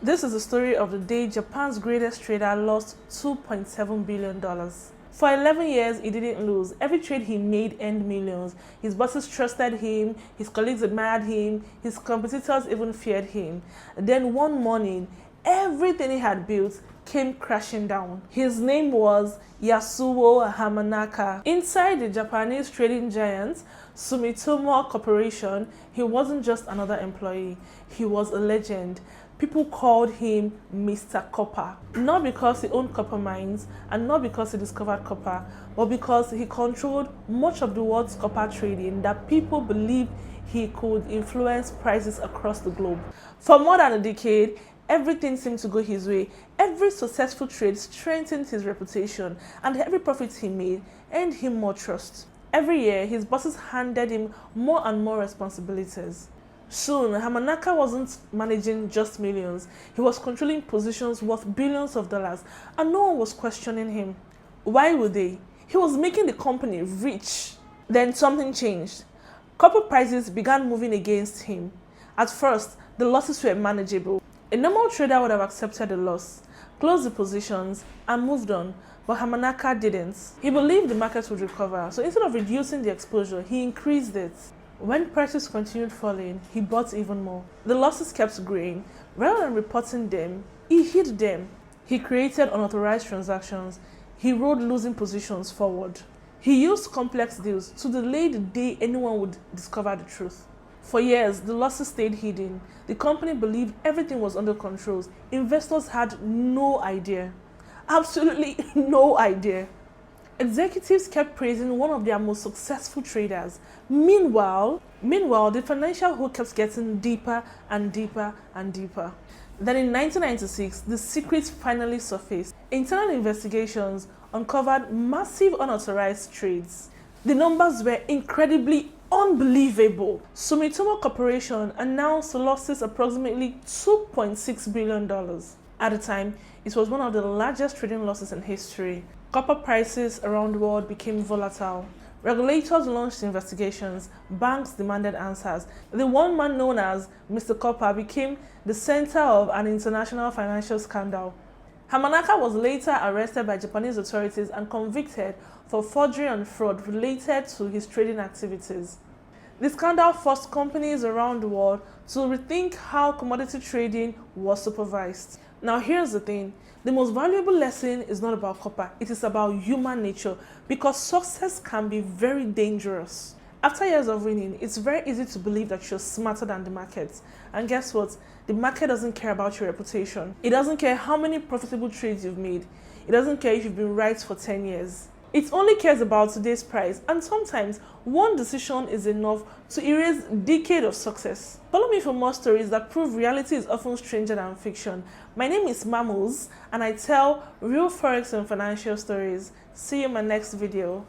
This is the story of the day Japan's greatest trader lost $2.7 billion. For 11 years, he didn't lose. Every trade he made earned millions. His bosses trusted him, his colleagues admired him, his competitors even feared him. Then one morning, everything he had built came crashing down. His name was Yasuo Hamanaka. Inside the Japanese trading giant Sumitomo Corporation, he wasn't just another employee. He was a legend. People called him Mr. Copper, not because he owned copper mines and not because he discovered copper, but because he controlled much of the world's copper trading that people believed he could influence prices across the globe. For more than a decade, everything seemed to go his way. Every successful trade strengthened his reputation, and every profit he made earned him more trust. Every year, his bosses handed him more and more responsibilities. Soon, Hamanaka wasn't managing just millions. He was controlling positions worth billions of dollars, and no one was questioning him. Why would they? He was making the company rich. Then something changed. Copper prices began moving against him. At first, the losses were manageable. A normal trader would have accepted the loss, closed the positions, and moved on, but Hamanaka didn't. He believed the market would recover, so instead of reducing the exposure, he increased it. When prices continued falling, he bought even more. The losses kept growing. Rather than reporting them, he hid them. He created unauthorized transactions. He rode losing positions forward. He used complex deals to delay the day anyone would discover the truth. For years, the losses stayed hidden. The company believed everything was under control. Investors had no idea. Absolutely no idea. Executives kept praising one of their most successful traders. Meanwhile, the financial hole kept getting deeper and deeper and deeper. Then in 1996, the secret finally surfaced. Internal investigations uncovered massive unauthorized trades. The numbers were incredibly unbelievable. Sumitomo Corporation announced losses approximately $2.6 billion. At the time, it was one of the largest trading losses in history. Copper prices around the world became volatile. Regulators launched investigations. Banks demanded answers. The one man known as Mr. Copper became the center of an international financial scandal. Hamanaka was later arrested by Japanese authorities and convicted for forgery and fraud related to his trading activities. The scandal forced companies around the world to rethink how commodity trading was supervised. Now here's the thing. The most valuable lesson is not about copper, it is about human nature, because success can be very dangerous. After years of winning, it's very easy to believe that you're smarter than the market. And guess what? The market doesn't care about your reputation. It doesn't care how many profitable trades you've made. It doesn't care if you've been right for 10 years. It only cares about today's price, and sometimes one decision is enough to erase a decade of success. Follow me for more stories that prove reality is often stranger than fiction. My name is Mamus, and I tell real forex and financial stories. See you in my next video.